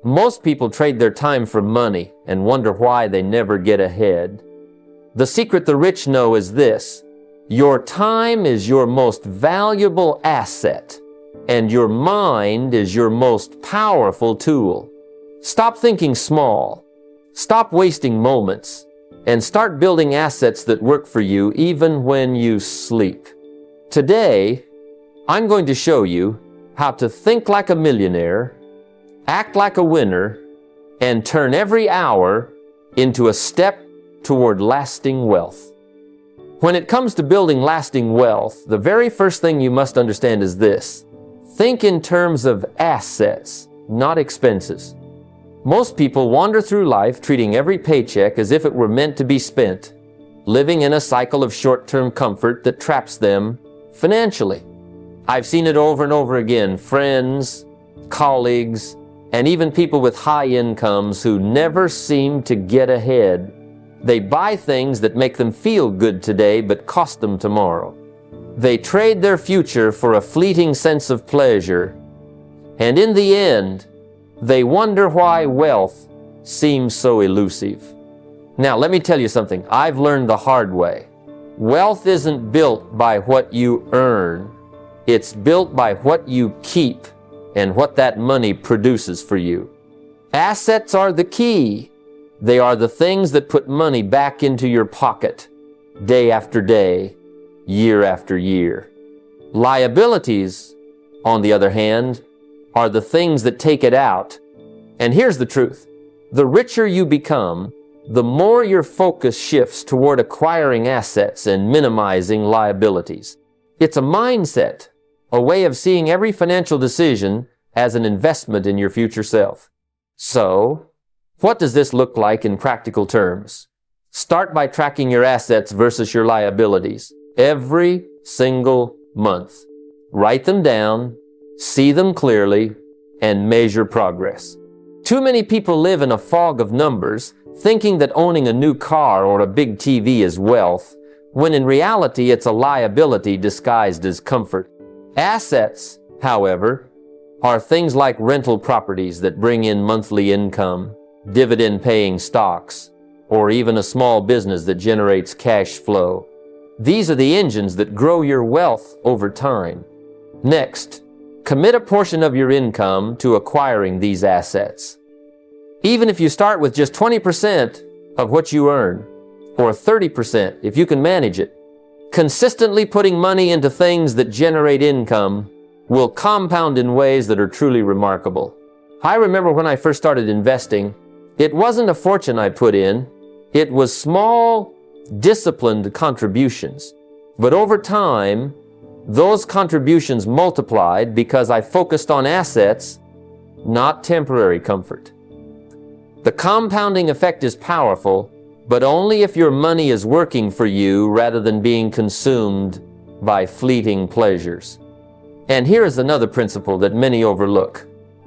Most people trade their time for money and wonder why they never get ahead. The secret the rich know is this: your time is your most valuable asset, and your mind is your most powerful tool. Stop thinking small. Stop wasting moments, and start building assets that work for you even when you sleep. Today, I'm going to show you how to think like a millionaire, act like a winner, and turn every hour into a step toward lasting wealth. When it comes to building lasting wealth, the very first thing you must understand is this: think in terms of assets, not expenses. Most people wander through life treating every paycheck as if it were meant to be spent, living in a cycle of short-term comfort that traps them financially. I've seen it over and over again: friends, colleagues, and even people with high incomes who never seem to get ahead. They buy things that make them feel good today but cost them tomorrow. They trade their future for a fleeting sense of pleasure, and in the end, they wonder why wealth seems so elusive. Now, let me tell you something I've learned the hard way. Wealth isn't built by what you earn. It's built by what you keep and what that money produces for you. Assets are the key. They are the things that put money back into your pocket day after day, year after year. Liabilities, on the other hand, are the things that take it out. And here's the truth: the richer you become, the more your focus shifts toward acquiring assets and minimizing liabilities. It's a mindset, a way of seeing every financial decision as an investment in your future self. So, what does this look like in practical terms? Start by tracking your assets versus your liabilities every single month. Write them down, see them clearly, and measure progress. Too many people live in a fog of numbers, thinking that owning a new car or a big TV is wealth, when in reality it's a liability disguised as comfort. Assets, however, are things like rental properties that bring in monthly income, dividend-paying stocks, or even a small business that generates cash flow. These are the engines that grow your wealth over time. Next, commit a portion of your income to acquiring these assets. Even if you start with just 20% of what you earn, or 30% if you can manage it, consistently putting money into things that generate income will compound in ways that are truly remarkable. I remember when I first started investing, it wasn't a fortune I put in. It was small, disciplined contributions. But over time, those contributions multiplied because I focused on assets, not temporary comfort. The compounding effect is powerful, but only if your money is working for you rather than being consumed by fleeting pleasures. And here is another principle that many overlook: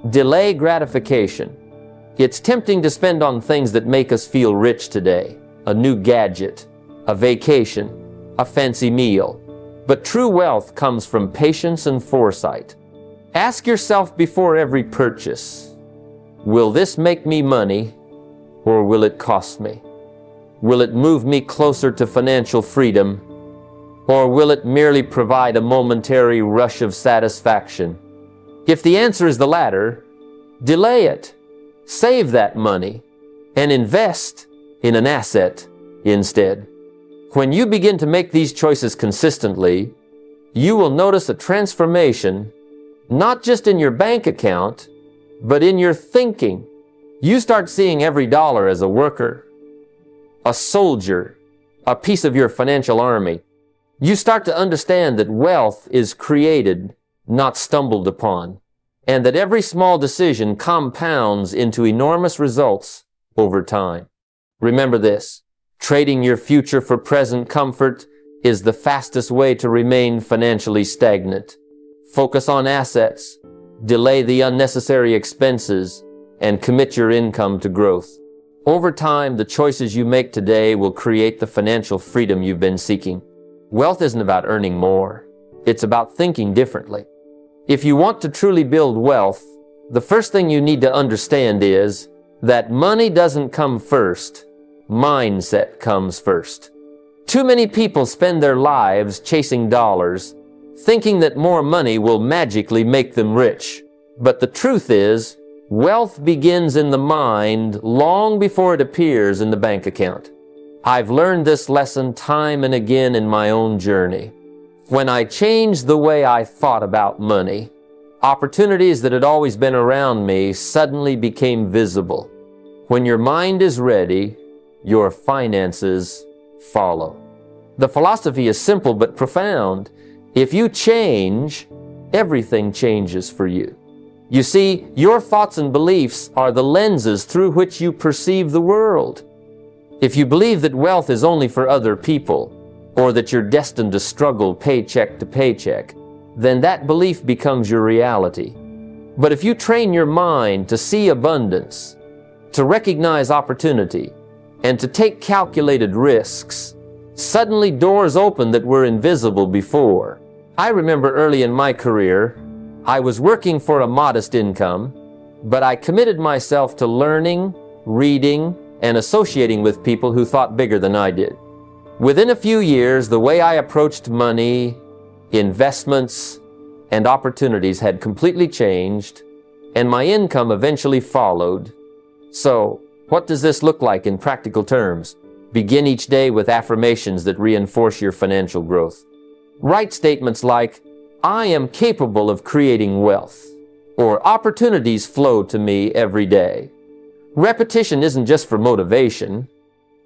delay gratification. It's tempting to spend on things that make us feel rich today: a new gadget, a vacation, a fancy meal. But true wealth comes from patience and foresight. Ask yourself before every purchase: will this make me money, or will it cost me? Will it move me closer to financial freedom, or will it merely provide a momentary rush of satisfaction? If the answer is the latter, delay it. Save that money and invest in an asset instead. When you begin to make these choices consistently, you will notice a transformation, not just in your bank account, but in your thinking. You start seeing every dollar as a worker, a soldier, a piece of your financial army. You start to understand that wealth is created, not stumbled upon, and that every small decision compounds into enormous results over time. Remember this: trading your future for present comfort is the fastest way to remain financially stagnant. Focus on assets, delay the unnecessary expenses, and commit your income to growth. Over time, the choices you make today will create the financial freedom you've been seeking. Wealth isn't about earning more. It's about thinking differently. If you want to truly build wealth, The first thing you need to understand is that money doesn't come first. Mindset comes first. Too many people spend their lives chasing dollars, thinking that more money will magically make them rich. But the truth is, wealth begins in the mind long before it appears in the bank account. I've learned this lesson time and again in my own journey. When I changed the way I thought about money, opportunities that had always been around me suddenly became visible. When your mind is ready, your finances follow. The philosophy is simple but profound. If you change, everything changes for you. You see, your thoughts and beliefs are the lenses through which you perceive the world. If you believe that wealth is only for other people, or that you're destined to struggle paycheck to paycheck, then that belief becomes your reality. But if you train your mind to see abundance, to recognize opportunity, and to take calculated risks, suddenly doors open that were invisible before. I remember early in my career, I was working for a modest income, but I committed myself to learning, reading, and associating with people who thought bigger than I did. Within a few years, the way I approached money, investments, and opportunities had completely changed, and my income eventually followed. So, what does this look like in practical terms? Begin each day with affirmations that reinforce your financial growth. Write statements like, "I am capable of creating wealth," or "Opportunities flow to me every day." Repetition isn't just for motivation.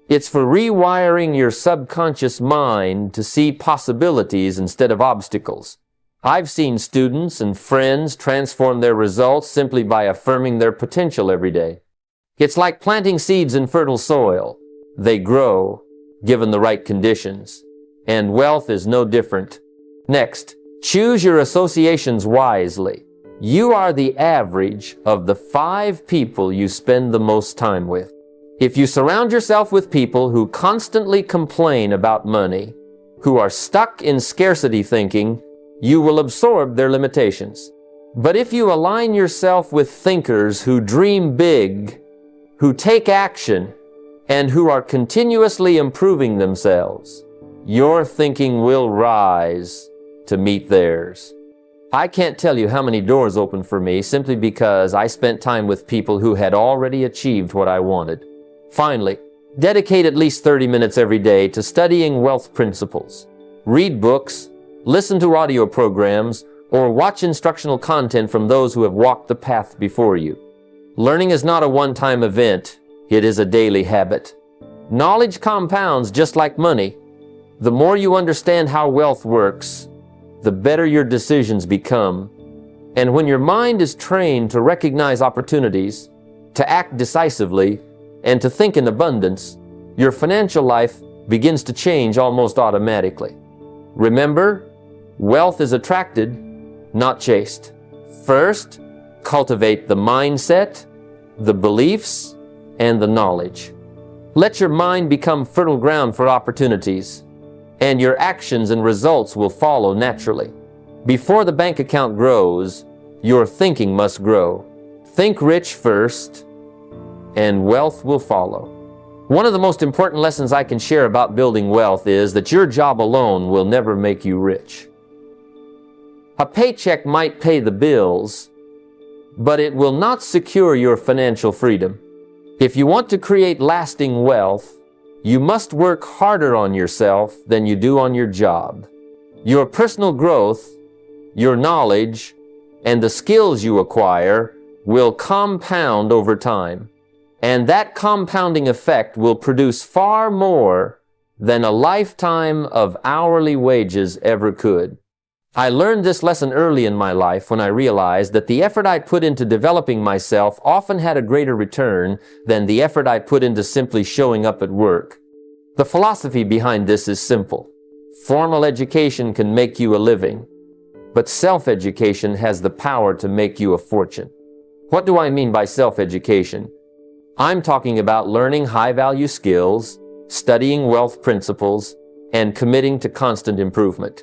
It's for rewiring your subconscious mind to see possibilities instead of obstacles. I've seen students and friends transform their results simply by affirming their potential every day. It's like planting seeds in fertile soil. They grow, given the right conditions. And wealth is no different. Next, choose your associations wisely. You are the average of the 5 people you spend the most time with. If you surround yourself with people who constantly complain about money, who are stuck in scarcity thinking, you will absorb their limitations. But if you align yourself with thinkers who dream big, who take action, and who are continuously improving themselves, your thinking will rise to meet theirs. I can't tell you how many doors opened for me simply because I spent time with people who had already achieved what I wanted. Finally, dedicate at least 30 minutes every day to studying wealth principles. Read books, listen to audio programs, or watch instructional content from those who have walked the path before you. Learning is not a one-time event. It is a daily habit. Knowledge compounds just like money. The more you understand how wealth works, the better your decisions become. And when your mind is trained to recognize opportunities, to act decisively, and to think in abundance, your financial life begins to change almost automatically. Remember, wealth is attracted, not chased. First, cultivate the mindset, the beliefs, and the knowledge. Let your mind become fertile ground for opportunities, and your actions and results will follow naturally. Before the bank account grows, your thinking must grow. Think rich first, and wealth will follow. One of the most important lessons I can share about building wealth is that your job alone will never make you rich. A paycheck might pay the bills, but it will not secure your financial freedom. If you want to create lasting wealth, you must work harder on yourself than you do on your job. Your personal growth, your knowledge, and the skills you acquire will compound over time. And that compounding effect will produce far more than a lifetime of hourly wages ever could. I learned this lesson early in my life when I realized that the effort I put into developing myself often had a greater return than the effort I put into simply showing up at work. The philosophy behind this is simple. Formal education can make you a living, but self-education has the power to make you a fortune. What do I mean by self-education? I'm talking about learning high-value skills, studying wealth principles, and committing to constant improvement.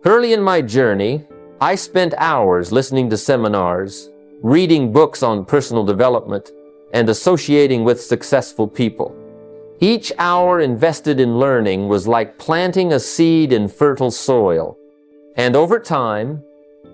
Early in my journey, I spent hours listening to seminars, reading books on personal development, and associating with successful people. Each hour invested in learning was like planting a seed in fertile soil. And over time,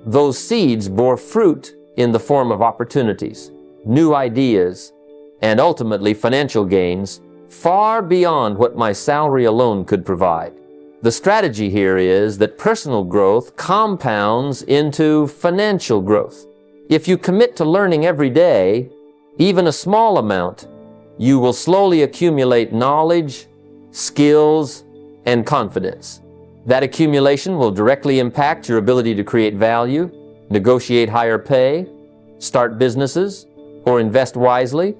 those seeds bore fruit in the form of opportunities, new ideas, and ultimately financial gains far beyond what my salary alone could provide. The strategy here is that personal growth compounds into financial growth. If you commit to learning every day, even a small amount, you will slowly accumulate knowledge, skills, and confidence. That accumulation will directly impact your ability to create value, negotiate higher pay, start businesses, or invest wisely.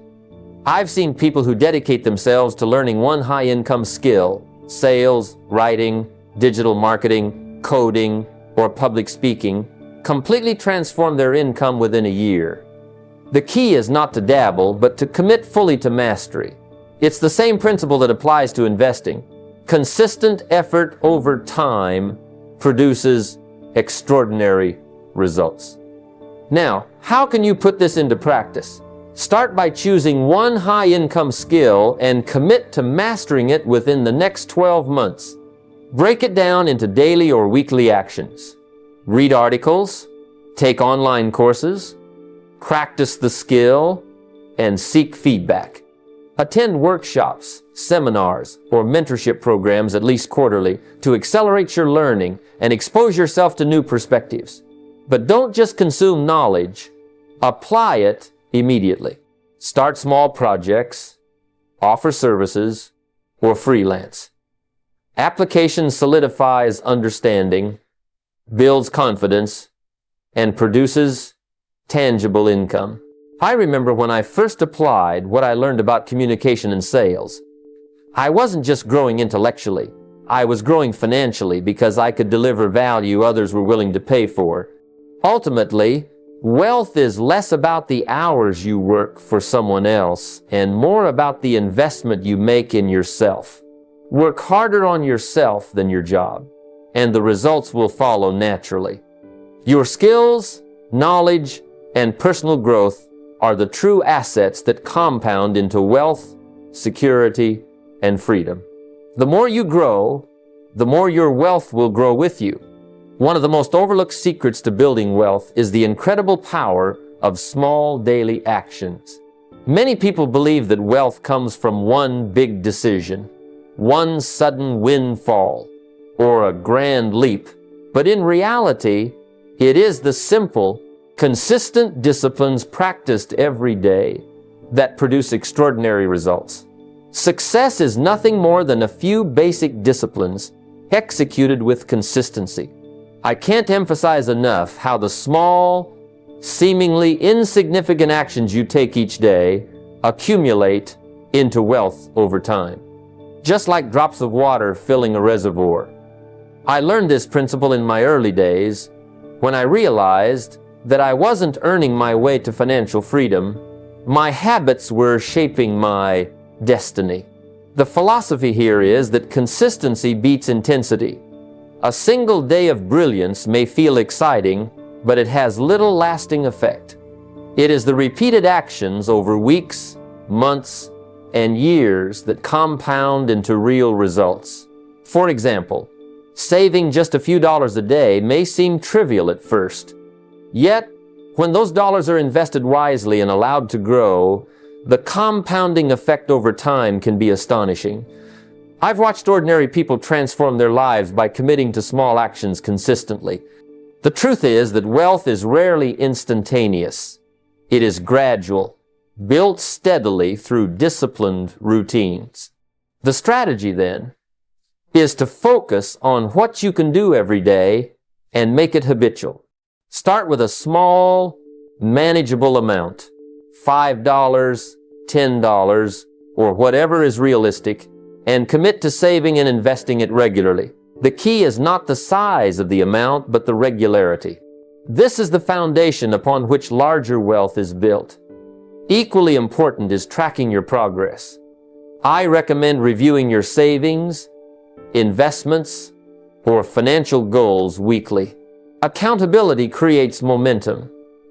I've seen people who dedicate themselves to learning one high-income skill, sales, writing, digital marketing, coding, or public speaking, completely transform their income within a year. The key is not to dabble, but to commit fully to mastery. It's the same principle that applies to investing. Consistent effort over time produces extraordinary results. Now, how can you put this into practice? Start by choosing one high-income skill and commit to mastering it within the next 12 months. Break it down into daily or weekly actions. Read articles, take online courses, practice the skill, and seek feedback. Attend workshops, seminars, or mentorship programs at least quarterly to accelerate your learning and expose yourself to new perspectives. But don't just consume knowledge, apply it immediately. Start small projects, offer services, or freelance. Application solidifies understanding, builds confidence, and produces tangible income. I remember when I first applied what I learned about communication and sales. I wasn't just growing intellectually. I was growing financially because I could deliver value others were willing to pay for. Ultimately, wealth is less about the hours you work for someone else and more about the investment you make in yourself. Work harder on yourself than your job, and the results will follow naturally. Your skills, knowledge, and personal growth are the true assets that compound into wealth, security, and freedom. The more you grow, the more your wealth will grow with you. One of the most overlooked secrets to building wealth is the incredible power of small daily actions. Many people believe that wealth comes from one big decision, one sudden windfall, or a grand leap. But in reality, it is the simple, consistent disciplines practiced every day that produce extraordinary results. Success is nothing more than a few basic disciplines executed with consistency. I can't emphasize enough how the small, seemingly insignificant actions you take each day accumulate into wealth over time, just like drops of water filling a reservoir. I learned this principle in my early days when I realized that I wasn't earning my way to financial freedom. My habits were shaping my destiny. The philosophy here is that consistency beats intensity. A single day of brilliance may feel exciting, but it has little lasting effect. It is the repeated actions over weeks, months, and years that compound into real results. For example, saving just a few dollars a day may seem trivial at first. Yet, when those dollars are invested wisely and allowed to grow, the compounding effect over time can be astonishing. I've watched ordinary people transform their lives by committing to small actions consistently. The truth is that wealth is rarely instantaneous. It is gradual, built steadily through disciplined routines. The strategy, then, is to focus on what you can do every day and make it habitual. Start with a small, manageable amount, $5, $10, or whatever is realistic, and commit to saving and investing it regularly. The key is not the size of the amount, but the regularity. This is the foundation upon which larger wealth is built. Equally important is tracking your progress. I recommend reviewing your savings, investments, or financial goals weekly. Accountability creates momentum.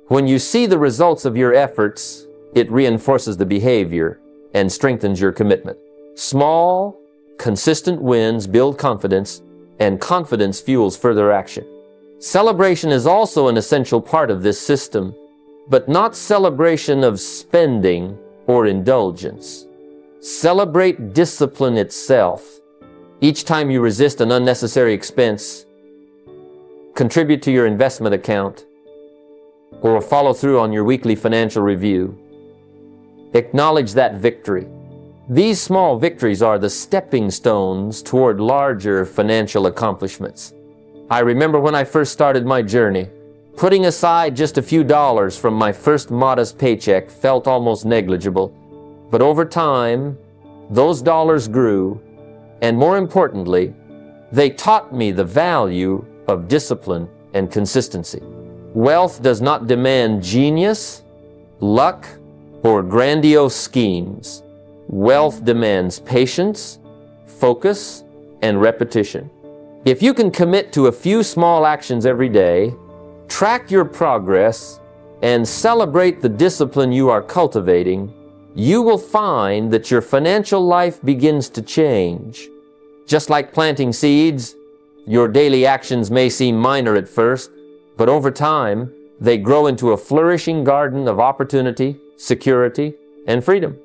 When you see the results of your efforts, it reinforces the behavior and strengthens your commitment. Small, consistent wins build confidence, and confidence fuels further action. Celebration is also an essential part of this system, but not celebration of spending or indulgence. Celebrate discipline itself. Each time you resist an unnecessary expense, contribute to your investment account, or follow through on your weekly financial review, acknowledge that victory. These small victories are the stepping stones toward larger financial accomplishments. I remember when I first started my journey, putting aside just a few dollars from my first modest paycheck felt almost negligible. But over time, those dollars grew, and more importantly, they taught me the value of discipline and consistency. Wealth does not demand genius, luck, or grandiose schemes. Wealth demands patience, focus, and repetition. If you can commit to a few small actions every day, track your progress, and celebrate the discipline you are cultivating, you will find that your financial life begins to change. Just like planting seeds, your daily actions may seem minor at first, but over time, they grow into a flourishing garden of opportunity, security, and freedom.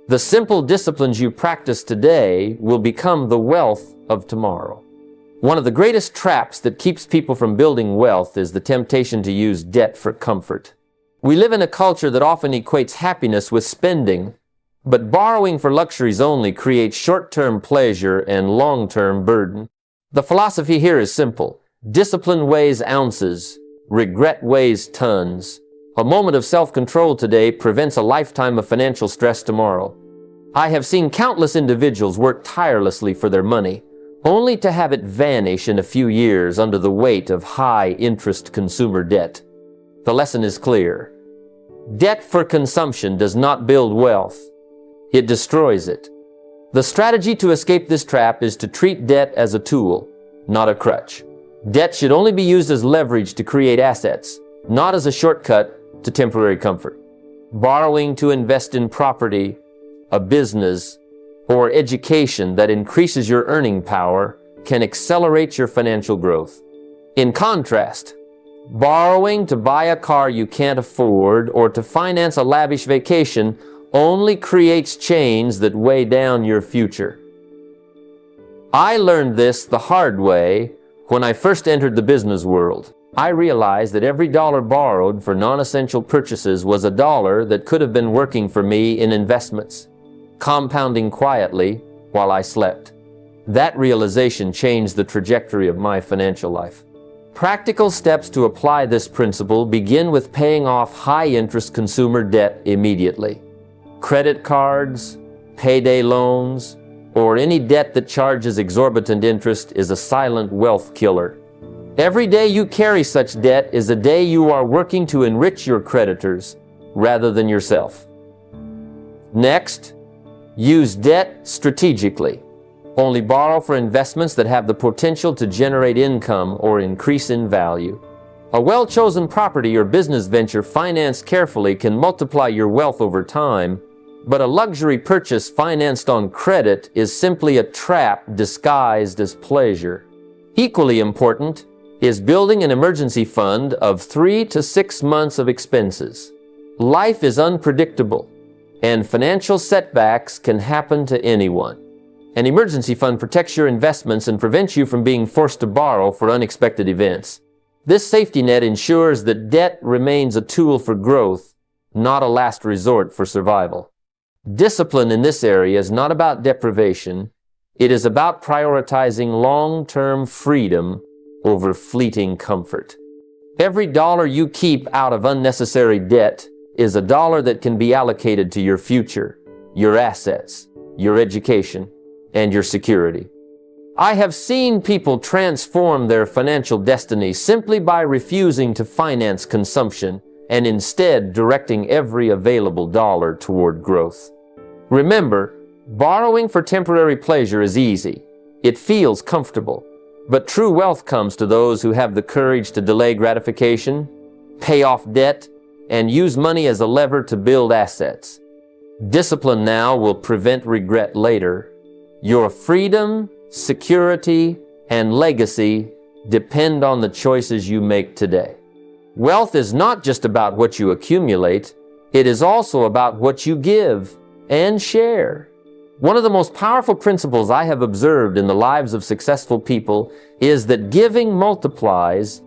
The simple disciplines you practice today will become the wealth of tomorrow. One of the greatest traps that keeps people from building wealth is the temptation to use debt for comfort. We live in a culture that often equates happiness with spending, but borrowing for luxuries only creates short-term pleasure and long-term burden. The philosophy here is simple. Discipline weighs ounces, regret weighs tons. A moment of self-control today prevents a lifetime of financial stress tomorrow. I have seen countless individuals work tirelessly for their money, only to have it vanish in a few years under the weight of high-interest consumer debt. The lesson is clear. Debt for consumption does not build wealth. It destroys it. The strategy to escape this trap is to treat debt as a tool, not a crutch. Debt should only be used as leverage to create assets, not as a shortcut to temporary comfort. Borrowing to invest in property, a business, or education that increases your earning power can accelerate your financial growth. In contrast, borrowing to buy a car you can't afford or to finance a lavish vacation only creates chains that weigh down your future. I learned this the hard way when I first entered the business world. I realized that every dollar borrowed for non-essential purchases was a dollar that could have been working for me in investments, compounding quietly while I slept. That realization changed the trajectory of my financial life. Practical steps to apply this principle begin with paying off high-interest consumer debt immediately. Credit cards, payday loans, or any debt that charges exorbitant interest is a silent wealth killer. Every day you carry such debt is a day you are working to enrich your creditors rather than yourself. Next, use debt strategically. Only borrow for investments that have the potential to generate income or increase in value. A well-chosen property or business venture financed carefully can multiply your wealth over time, but a luxury purchase financed on credit is simply a trap disguised as pleasure. Equally important is building an emergency fund of 3 to 6 months of expenses. Life is unpredictable, and financial setbacks can happen to anyone. An emergency fund protects your investments and prevents you from being forced to borrow for unexpected events. This safety net ensures that debt remains a tool for growth, not a last resort for survival. Discipline in this area is not about deprivation. It is about prioritizing long-term freedom over fleeting comfort. Every dollar you keep out of unnecessary debt is a dollar that can be allocated to your future, your assets, your education, and your security. I have seen people transform their financial destiny simply by refusing to finance consumption and instead directing every available dollar toward growth. Remember, borrowing for temporary pleasure is easy. It feels comfortable. But true wealth comes to those who have the courage to delay gratification, pay off debt, and use money as a lever to build assets. Discipline now will prevent regret later. Your freedom, security, and legacy depend on the choices you make today. Wealth is not just about what you accumulate, it is also about what you give and share. One of the most powerful principles I have observed in the lives of successful people is that giving multiplies.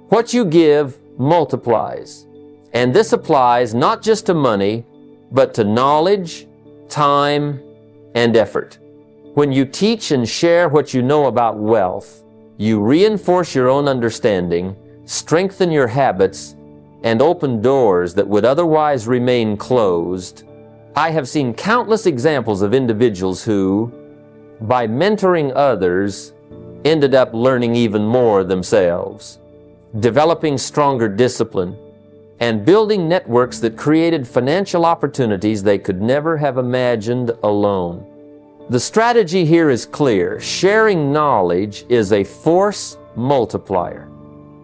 What you give multiplies. And this applies not just to money, but to knowledge, time, and effort. When you teach and share what you know about wealth, you reinforce your own understanding, strengthen your habits, and open doors that would otherwise remain closed. I have seen countless examples of individuals who, by mentoring others, ended up learning even more themselves, developing stronger discipline, and building networks that created financial opportunities they could never have imagined alone. The strategy here is clear. Sharing knowledge is a force multiplier.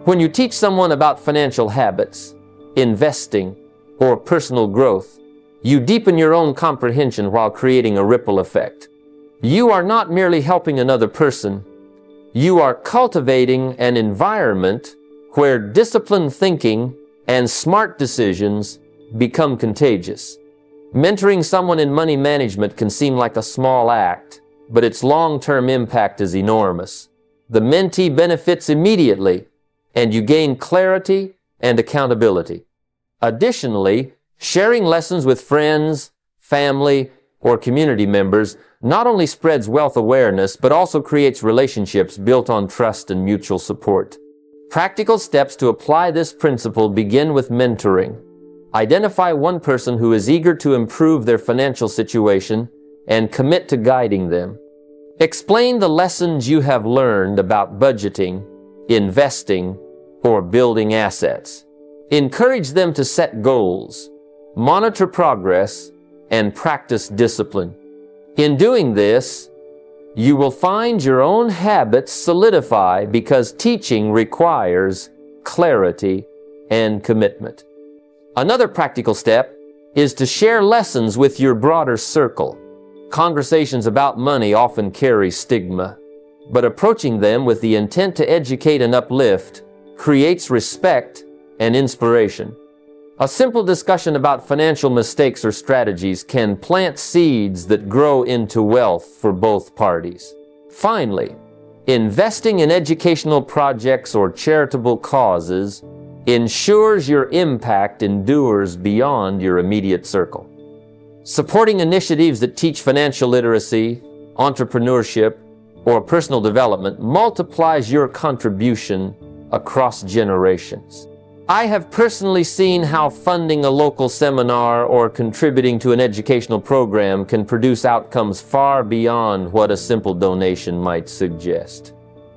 When you teach someone about financial habits, investing, or personal growth, you deepen your own comprehension while creating a ripple effect. You are not merely helping another person, you are cultivating an environment where disciplined thinking and smart decisions become contagious. Mentoring someone in money management can seem like a small act, but its long-term impact is enormous. The mentee benefits immediately, and you gain clarity and accountability. Additionally, sharing lessons with friends, family, or community members not only spreads wealth awareness, but also creates relationships built on trust and mutual support. Practical steps to apply this principle begin with mentoring. Identify one person who is eager to improve their financial situation and commit to guiding them. Explain the lessons you have learned about budgeting, investing, or building assets. Encourage them to set goals, monitor progress, and practice discipline. In doing this, you will find your own habits solidify because teaching requires clarity and commitment. Another practical step is to share lessons with your broader circle. Conversations about money often carry stigma, but approaching them with the intent to educate and uplift creates respect and inspiration. A simple discussion about financial mistakes or strategies can plant seeds that grow into wealth for both parties. Finally, investing in educational projects or charitable causes ensures your impact endures beyond your immediate circle. Supporting initiatives that teach financial literacy, entrepreneurship, or personal development multiplies your contribution across generations. I have personally seen how funding a local seminar or contributing to an educational program can produce outcomes far beyond what a simple donation might suggest.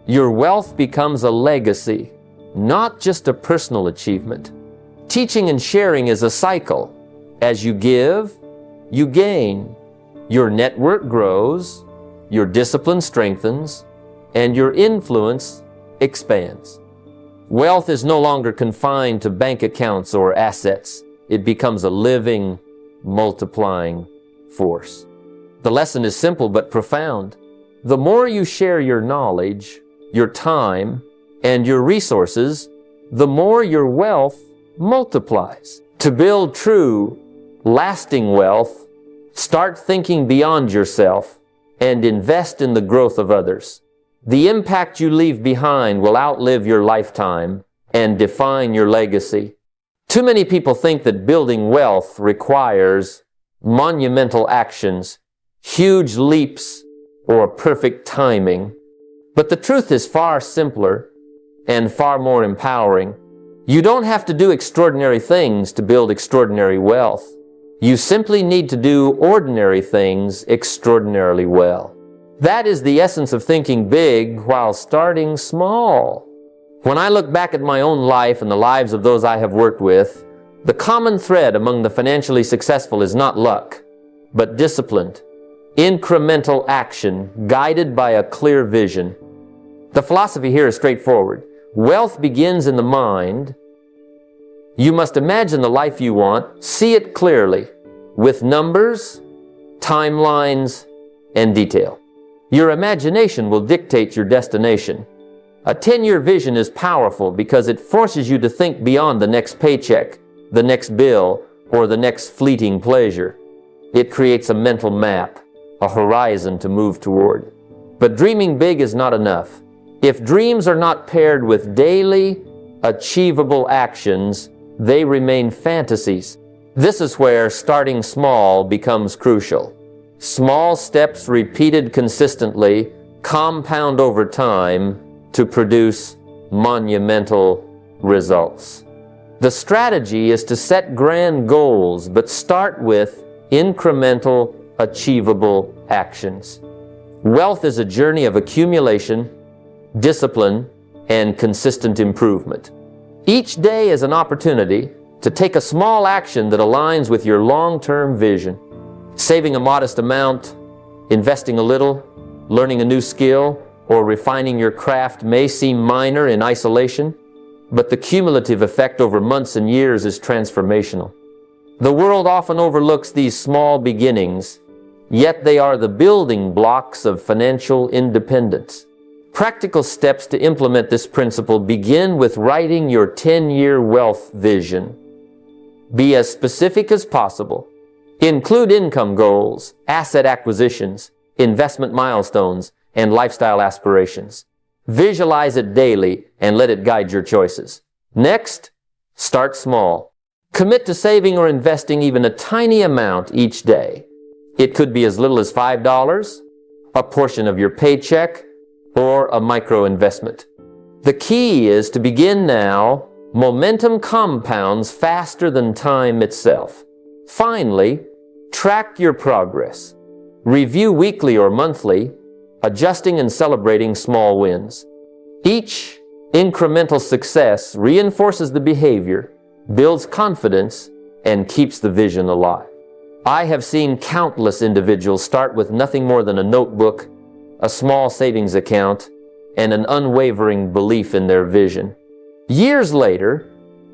Your wealth becomes a legacy, not just a personal achievement. Teaching and sharing is a cycle. As you give, you gain. Your network grows, your discipline strengthens, and your influence expands. Wealth is no longer confined to bank accounts or assets. It becomes a living, multiplying force. The lesson is simple but profound. The more you share your knowledge, your time, and your resources, the more your wealth multiplies. To build true, lasting wealth, start thinking beyond yourself and invest in the growth of others. The impact you leave behind will outlive your lifetime and define your legacy. Too many people think that building wealth requires monumental actions, huge leaps, or perfect timing. But the truth is far simpler and far more empowering. You don't have to do extraordinary things to build extraordinary wealth. You simply need to do ordinary things extraordinarily well. That is the essence of thinking big while starting small. When I look back at my own life and the lives of those I have worked with, the common thread among the financially successful is not luck, but disciplined, incremental action guided by a clear vision. The philosophy here is straightforward. Wealth begins in the mind You must imagine the life you want, see it clearly, with numbers, timelines, and detail. Your imagination will dictate your destination. A 10-year vision is powerful because it forces you to think beyond the next paycheck, the next bill, or the next fleeting pleasure. It creates a mental map, a horizon to move toward. But dreaming big is not enough. If dreams are not paired with daily, achievable actions, they remain fantasies. This is where starting small becomes crucial. Small steps repeated consistently compound over time to produce monumental results. The strategy is to set grand goals, but start with incremental, achievable actions. Wealth is a journey of accumulation, discipline, and consistent improvement. Each day is an opportunity to take a small action that aligns with your long-term vision. Saving a modest amount, investing a little, learning a new skill, or refining your craft may seem minor in isolation, but the cumulative effect over months and years is transformational. The world often overlooks these small beginnings, yet they are the building blocks of financial independence. Practical steps to implement this principle begin with writing your 10-year wealth vision. Be as specific as possible. Include income goals, asset acquisitions, investment milestones, and lifestyle aspirations. Visualize it daily and let it guide your choices. Next, start small. Commit to saving or investing even a tiny amount each day. It could be as little as $5, a portion of your paycheck, or a micro investment. The key is to begin now. Momentum compounds faster than time itself. Finally, track your progress. Review weekly or monthly, adjusting and celebrating small wins. Each incremental success reinforces the behavior, builds confidence, and keeps the vision alive. I have seen countless individuals start with nothing more than a notebook, a small savings account, and an unwavering belief in their vision. Years later,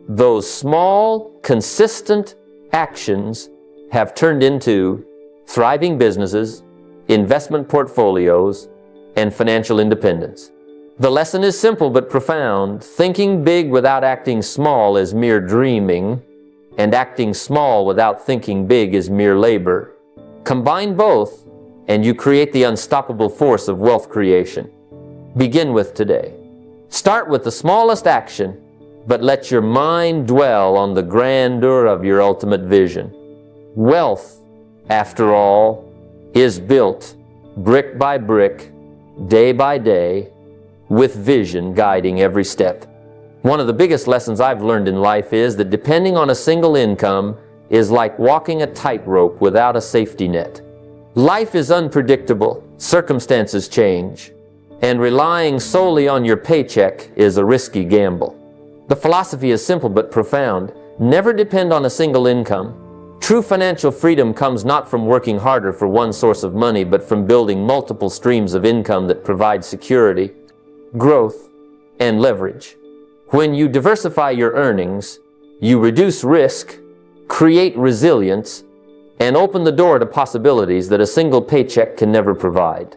those small, consistent actions have turned into thriving businesses, investment portfolios, and financial independence. The lesson is simple but profound. Thinking big without acting small is mere dreaming, and acting small without thinking big is mere labor. Combine both, and you create the unstoppable force of wealth creation. Begin with today. Start with the smallest action, but let your mind dwell on the grandeur of your ultimate vision. Wealth, after all, is built brick by brick, day by day, with vision guiding every step. One of the biggest lessons I've learned in life is that depending on a single income is like walking a tightrope without a safety net. Life is unpredictable, circumstances change, and relying solely on your paycheck is a risky gamble. The philosophy is simple but profound. Never depend on a single income. True financial freedom comes not from working harder for one source of money, but from building multiple streams of income that provide security, growth, and leverage. When you diversify your earnings, you reduce risk, create resilience, and open the door to possibilities that a single paycheck can never provide.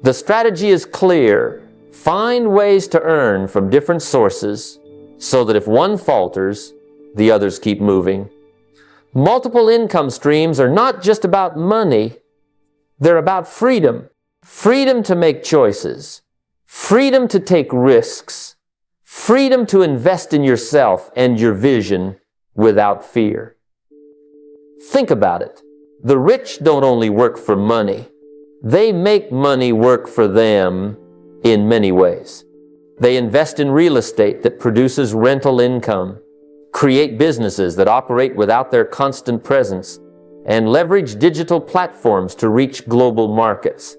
The strategy is clear. Find ways to earn from different sources so that if one falters, the others keep moving. Multiple income streams are not just about money. They're about freedom. Freedom to make choices. Freedom to take risks. Freedom to invest in yourself and your vision without fear. Think about it. The rich don't only work for money. They make money work for them in many ways. They invest in real estate that produces rental income, create businesses that operate without their constant presence, and leverage digital platforms to reach global markets.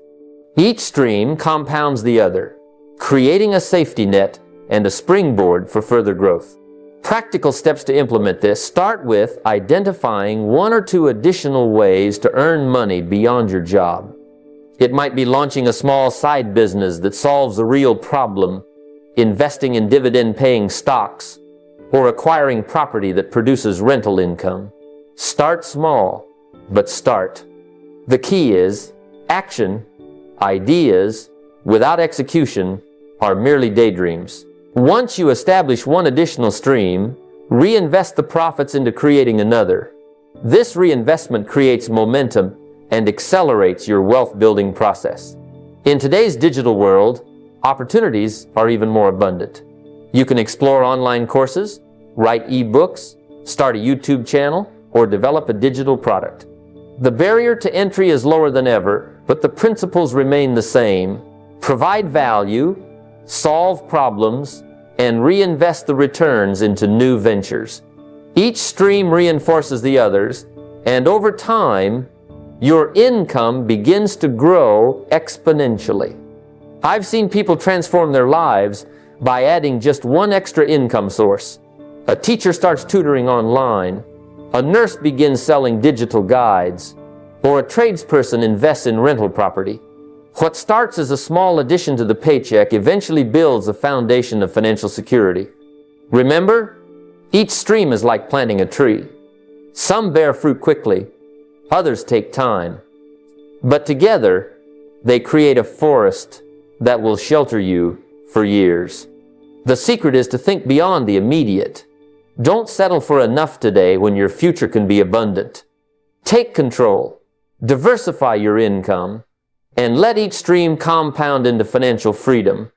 Each stream compounds the other, creating a safety net and a springboard for further growth. Practical steps to implement this start with identifying one or two additional ways to earn money beyond your job. It might be launching a small side business that solves a real problem, investing in dividend-paying stocks, or acquiring property that produces rental income. Start small, but start. The key is action. Ideas without execution are merely daydreams. Once you establish one additional stream, reinvest the profits into creating another. This reinvestment creates momentum and accelerates your wealth-building process. In today's digital world, opportunities are even more abundant. You can explore online courses, write e-books, start a YouTube channel, or develop a digital product. The barrier to entry is lower than ever, but the principles remain the same. Provide value, solve problems, and reinvest the returns into new ventures. Each stream reinforces the others, and over time, your income begins to grow exponentially. I've seen people transform their lives by adding just one extra income source. A teacher starts tutoring online, a nurse begins selling digital guides, or a tradesperson invests in rental property. What starts as a small addition to the paycheck eventually builds a foundation of financial security. Remember, each stream is like planting a tree. Some bear fruit quickly, others take time. But together, they create a forest that will shelter you for years. The secret is to think beyond the immediate. Don't settle for enough today when your future can be abundant. Take control, diversify your income, and let each stream compound into financial freedom.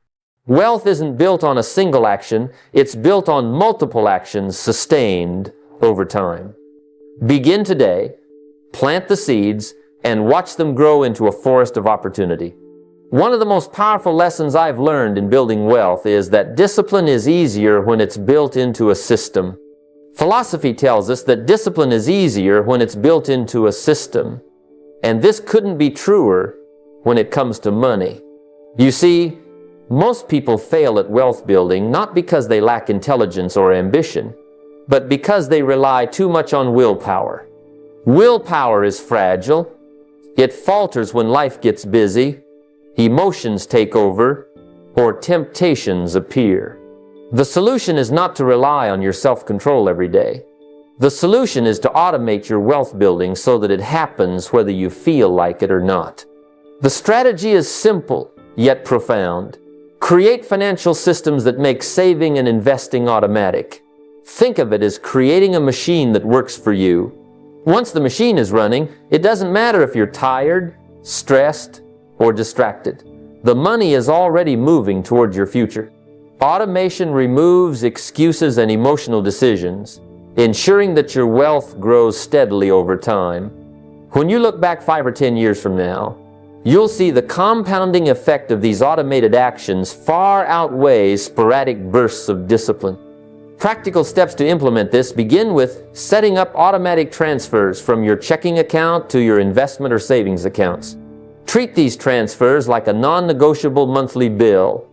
Wealth isn't built on a single action, it's built on multiple actions sustained over time. Begin today, plant the seeds, and watch them grow into a forest of opportunity. One of the most powerful lessons I've learned in building wealth is that discipline is easier when it's built into a system. Philosophy tells us that discipline is easier when it's built into a system. And this couldn't be truer when it comes to money. You see, most people fail at wealth building not because they lack intelligence or ambition, but because they rely too much on willpower. Willpower is fragile. It falters when life gets busy, emotions take over, or temptations appear. The solution is not to rely on your self-control every day. The solution is to automate your wealth building so that it happens whether you feel like it or not. The strategy is simple, yet profound. Create financial systems that make saving and investing automatic. Think of it as creating a machine that works for you. Once the machine is running, it doesn't matter if you're tired, stressed, or distracted. The money is already moving toward your future. Automation removes excuses and emotional decisions, ensuring that your wealth grows steadily over time. When you look back 5 or 10 years from now, you'll see the compounding effect of these automated actions far outweighs sporadic bursts of discipline. Practical steps to implement this begin with setting up automatic transfers from your checking account to your investment or savings accounts. Treat these transfers like a non-negotiable monthly bill.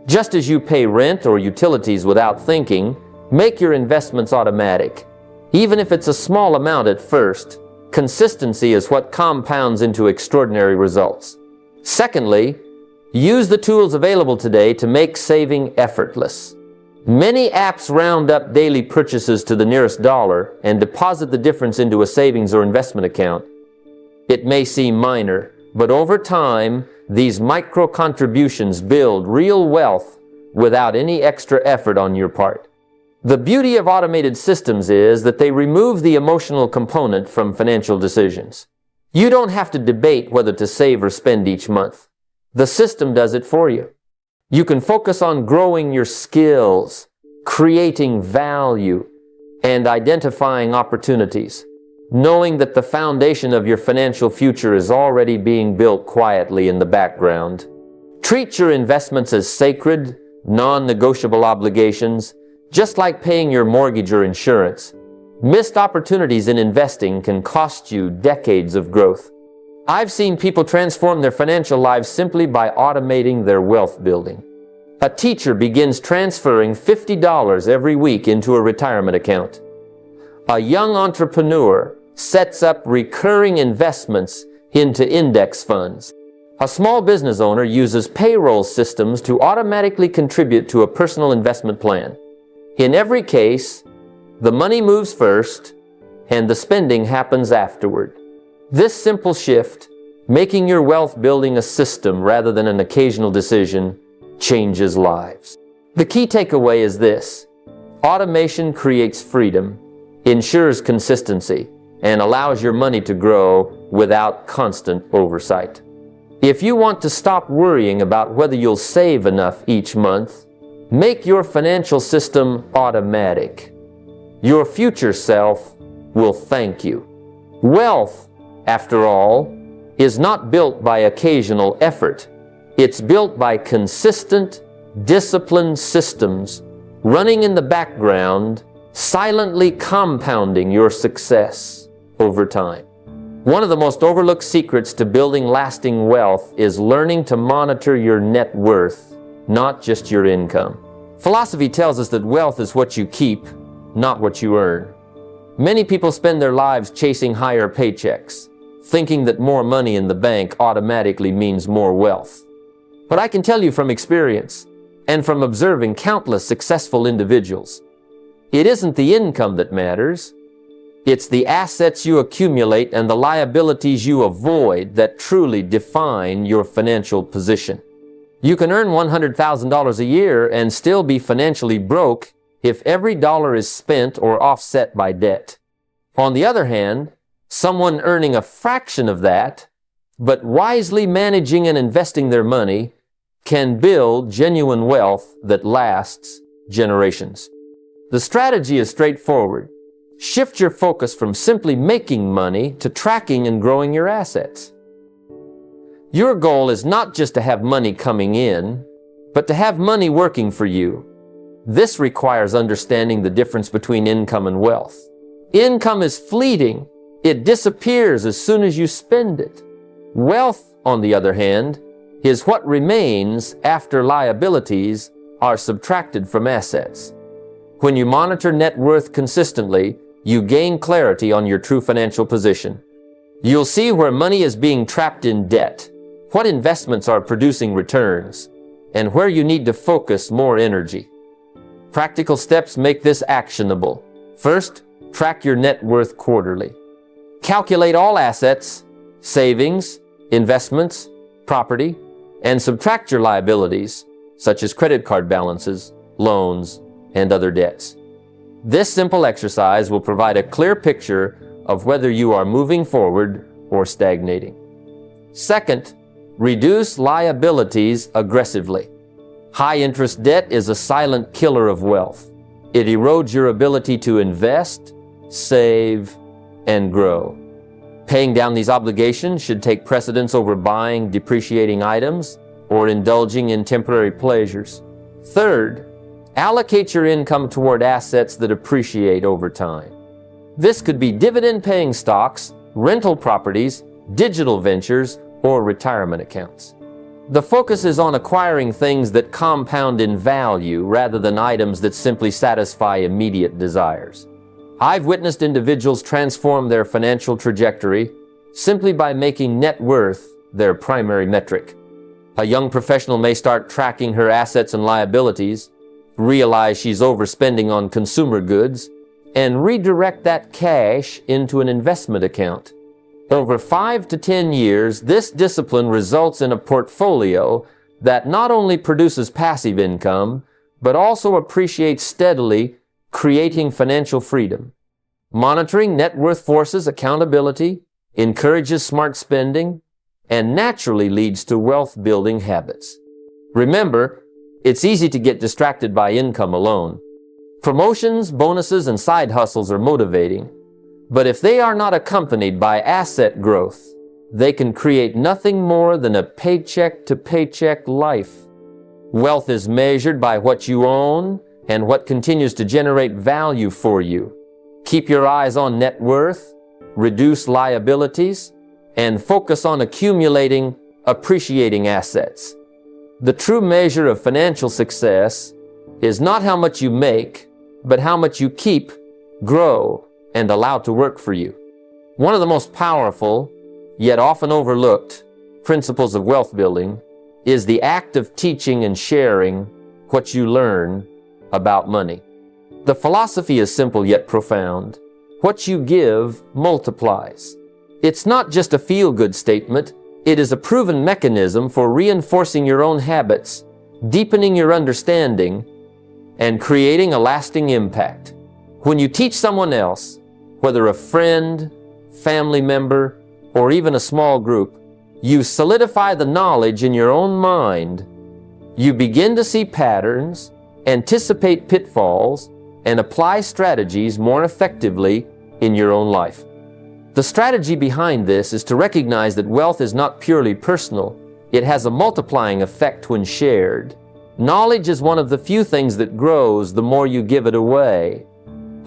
Just as you pay rent or utilities without thinking, make your investments automatic. Even if it's a small amount at first, consistency is what compounds into extraordinary results. Secondly, use the tools available today to make saving effortless. Many apps round up daily purchases to the nearest dollar and deposit the difference into a savings or investment account. It may seem minor, but over time, these micro contributions build real wealth without any extra effort on your part. The beauty of automated systems is that they remove the emotional component from financial decisions. You don't have to debate whether to save or spend each month. The system does it for you. You can focus on growing your skills, creating value, and identifying opportunities, knowing that the foundation of your financial future is already being built quietly in the background. Treat your investments as sacred, non-negotiable obligations, just like paying your mortgage or insurance. Missed opportunities in investing can cost you decades of growth. I've seen people transform their financial lives simply by automating their wealth building. A teacher begins transferring $50 every week into a retirement account. A young entrepreneur sets up recurring investments into index funds. A small business owner uses payroll systems to automatically contribute to a personal investment plan. In every case, the money moves first and the spending happens afterward. This simple shift, making your wealth building a system rather than an occasional decision, changes lives. The key takeaway is this: automation creates freedom, ensures consistency, and allows your money to grow without constant oversight. If you want to stop worrying about whether you'll save enough each month, make your financial system automatic. Your future self will thank you. Wealth, after all, is not built by occasional effort. It's built by consistent, disciplined systems running in the background, silently compounding your success over time. One of the most overlooked secrets to building lasting wealth is learning to monitor your net worth, not just your income. Philosophy tells us that wealth is what you keep, not what you earn. Many people spend their lives chasing higher paychecks, thinking that more money in the bank automatically means more wealth. But I can tell you from experience, and from observing countless successful individuals, it isn't the income that matters. It's the assets you accumulate and the liabilities you avoid that truly define your financial position. You can earn $100,000 a year and still be financially broke if every dollar is spent or offset by debt. On the other hand, someone earning a fraction of that, but wisely managing and investing their money, can build genuine wealth that lasts generations. The strategy is straightforward. Shift your focus from simply making money to tracking and growing your assets. Your goal is not just to have money coming in, but to have money working for you. This requires understanding the difference between income and wealth. Income is fleeting. It disappears as soon as you spend it. Wealth, on the other hand, is what remains after liabilities are subtracted from assets. When you monitor net worth consistently, you gain clarity on your true financial position. You'll see where money is being trapped in debt, what investments are producing returns, and where you need to focus more energy. Practical steps make this actionable. First, track your net worth quarterly. Calculate all assets, savings, investments, property, and subtract your liabilities, such as credit card balances, loans, and other debts. This simple exercise will provide a clear picture of whether you are moving forward or stagnating. Second, reduce liabilities aggressively. High-interest debt is a silent killer of wealth. It erodes your ability to invest, save, and grow. Paying down these obligations should take precedence over buying depreciating items or indulging in temporary pleasures. Third, allocate your income toward assets that appreciate over time. This could be dividend-paying stocks, rental properties, digital ventures, or retirement accounts. The focus is on acquiring things that compound in value rather than items that simply satisfy immediate desires. I've witnessed individuals transform their financial trajectory simply by making net worth their primary metric. A young professional may start tracking her assets and liabilities, realize she's overspending on consumer goods, and redirect that cash into an investment account. Over 5 to 10 years, this discipline results in a portfolio that not only produces passive income, but also appreciates steadily, creating financial freedom. Monitoring net worth forces accountability, encourages smart spending, and naturally leads to wealth-building habits. Remember, it's easy to get distracted by income alone. Promotions, bonuses, and side hustles are motivating, but if they are not accompanied by asset growth, they can create nothing more than a paycheck-to-paycheck life. Wealth is measured by what you own and what continues to generate value for you. Keep your eyes on net worth, reduce liabilities, and focus on accumulating, appreciating assets. The true measure of financial success is not how much you make, but how much you keep, grow, and allow to work for you. One of the most powerful, yet often overlooked, principles of wealth building is the act of teaching and sharing what you learn about money. The philosophy is simple yet profound. What you give multiplies. It's not just a feel-good statement. It is a proven mechanism for reinforcing your own habits, deepening your understanding, and creating a lasting impact. When you teach someone else, whether a friend, family member, or even a small group, you solidify the knowledge in your own mind. You begin to see patterns, anticipate pitfalls, and apply strategies more effectively in your own life. The strategy behind this is to recognize that wealth is not purely personal. It has a multiplying effect when shared. Knowledge is one of the few things that grows the more you give it away.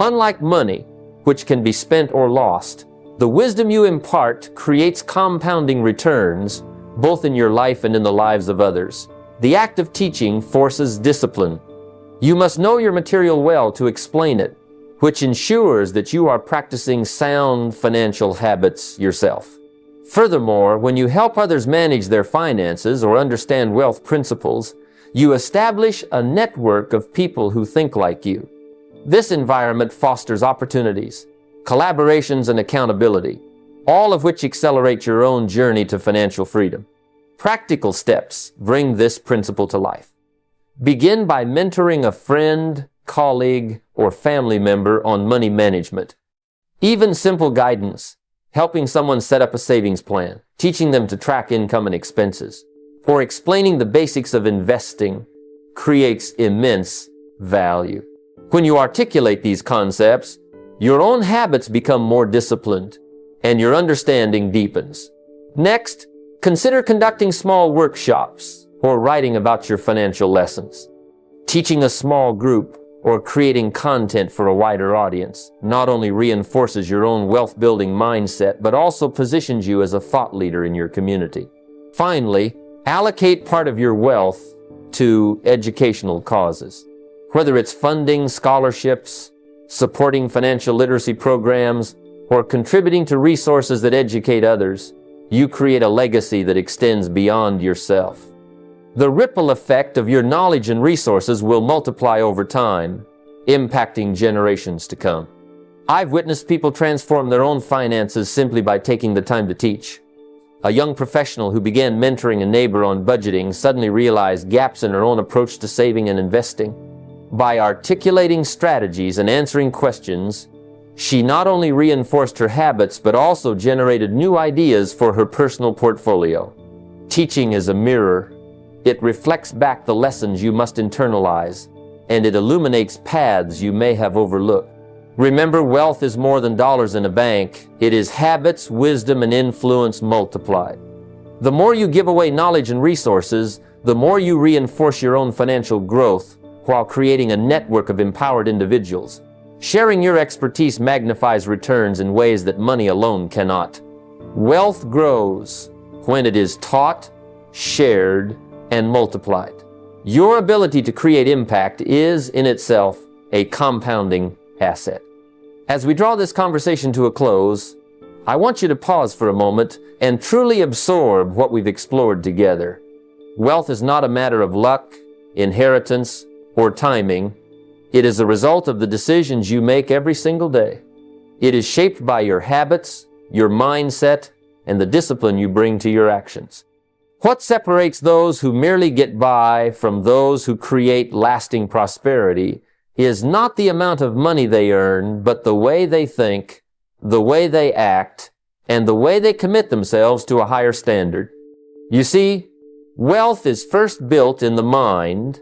Unlike money, which can be spent or lost, the wisdom you impart creates compounding returns, both in your life and in the lives of others. The act of teaching forces discipline. You must know your material well to explain it, which ensures that you are practicing sound financial habits yourself. Furthermore, when you help others manage their finances or understand wealth principles, you establish a network of people who think like you. This environment fosters opportunities, collaborations, and accountability, all of which accelerate your own journey to financial freedom. Practical steps bring this principle to life. Begin by mentoring a friend, colleague, or family member on money management. Even simple guidance, helping someone set up a savings plan, teaching them to track income and expenses, or explaining the basics of investing, creates immense value. When you articulate these concepts, your own habits become more disciplined, and your understanding deepens. Next, consider conducting small workshops or writing about your financial lessons. Teaching a small group or creating content for a wider audience not only reinforces your own wealth-building mindset, but also positions you as a thought leader in your community. Finally, allocate part of your wealth to educational causes. Whether it's funding scholarships, supporting financial literacy programs, or contributing to resources that educate others, you create a legacy that extends beyond yourself. The ripple effect of your knowledge and resources will multiply over time, impacting generations to come. I've witnessed people transform their own finances simply by taking the time to teach. A young professional who began mentoring a neighbor on budgeting suddenly realized gaps in her own approach to saving and investing. By articulating strategies and answering questions, she not only reinforced her habits, but also generated new ideas for her personal portfolio. Teaching is a mirror. It reflects back the lessons you must internalize, and it illuminates paths you may have overlooked. Remember, wealth is more than dollars in a bank. It is habits, wisdom, and influence multiplied. The more you give away knowledge and resources, the more you reinforce your own financial growth while creating a network of empowered individuals. Sharing your expertise magnifies returns in ways that money alone cannot. Wealth grows when it is taught, shared, and multiplied. Your ability to create impact is in itself a compounding asset. As we draw this conversation to a close, I want you to pause for a moment and truly absorb what we've explored together. Wealth is not a matter of luck, inheritance, or timing. It is a result of the decisions you make every single day. It is shaped by your habits, your mindset, and the discipline you bring to your actions. What separates those who merely get by from those who create lasting prosperity is not the amount of money they earn, but the way they think, the way they act, and the way they commit themselves to a higher standard. You see, wealth is first built in the mind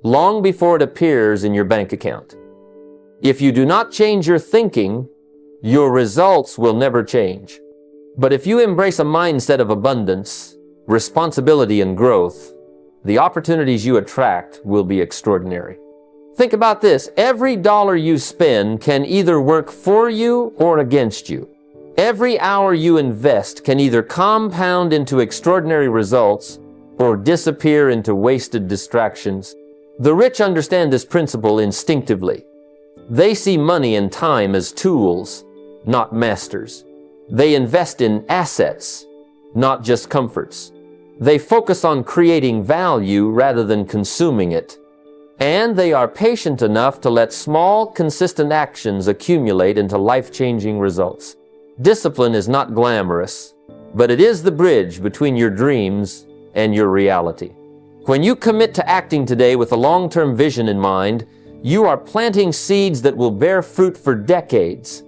long before it appears in your bank account. If you do not change your thinking, your results will never change. But if you embrace a mindset of abundance, responsibility, and growth, the opportunities you attract will be extraordinary. Think about this. Every dollar you spend can either work for you or against you. Every hour you invest can either compound into extraordinary results or disappear into wasted distractions. The rich understand this principle instinctively. They see money and time as tools, not masters. They invest in assets, not just comforts. They focus on creating value rather than consuming it. And they are patient enough to let small, consistent actions accumulate into life-changing results. Discipline is not glamorous, but it is the bridge between your dreams and your reality. When you commit to acting today with a long-term vision in mind, you are planting seeds that will bear fruit for decades.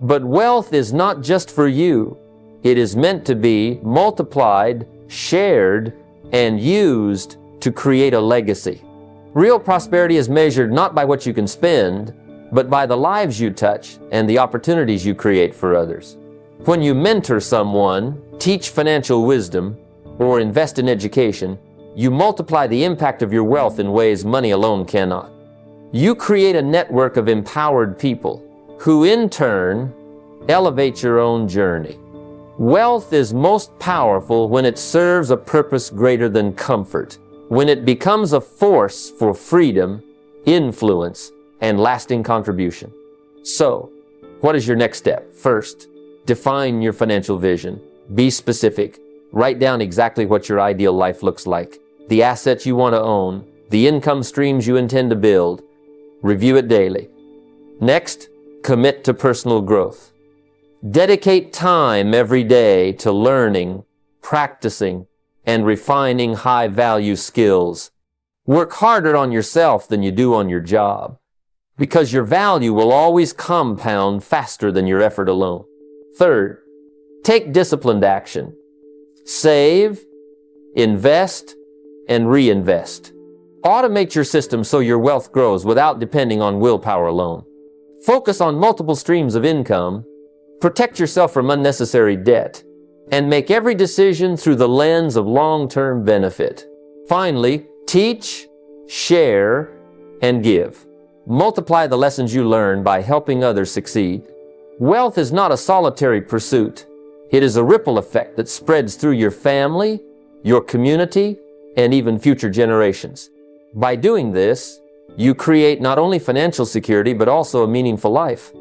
But wealth is not just for you. It is meant to be multiplied, shared, and used to create a legacy. Real prosperity is measured not by what you can spend, but by the lives you touch and the opportunities you create for others. When you mentor someone, teach financial wisdom, or invest in education, you multiply the impact of your wealth in ways money alone cannot. You create a network of empowered people who in turn elevate your own journey. Wealth is most powerful when it serves a purpose greater than comfort, when it becomes a force for freedom, influence, and lasting contribution. So, what is your next step? First, define your financial vision. Be specific. Write down exactly what your ideal life looks like, the assets you want to own, the income streams you intend to build. Review it daily. Next, commit to personal growth. Dedicate time every day to learning, practicing, and refining high-value skills. Work harder on yourself than you do on your job, because your value will always compound faster than your effort alone. Third, take disciplined action. Save, invest, and reinvest. Automate your system so your wealth grows without depending on willpower alone. Focus on multiple streams of income, protect yourself from unnecessary debt, and make every decision through the lens of long-term benefit. Finally, teach, share, and give. Multiply the lessons you learn by helping others succeed. Wealth is not a solitary pursuit. It is a ripple effect that spreads through your family, your community, and even future generations. By doing this, you create not only financial security, but also a meaningful life.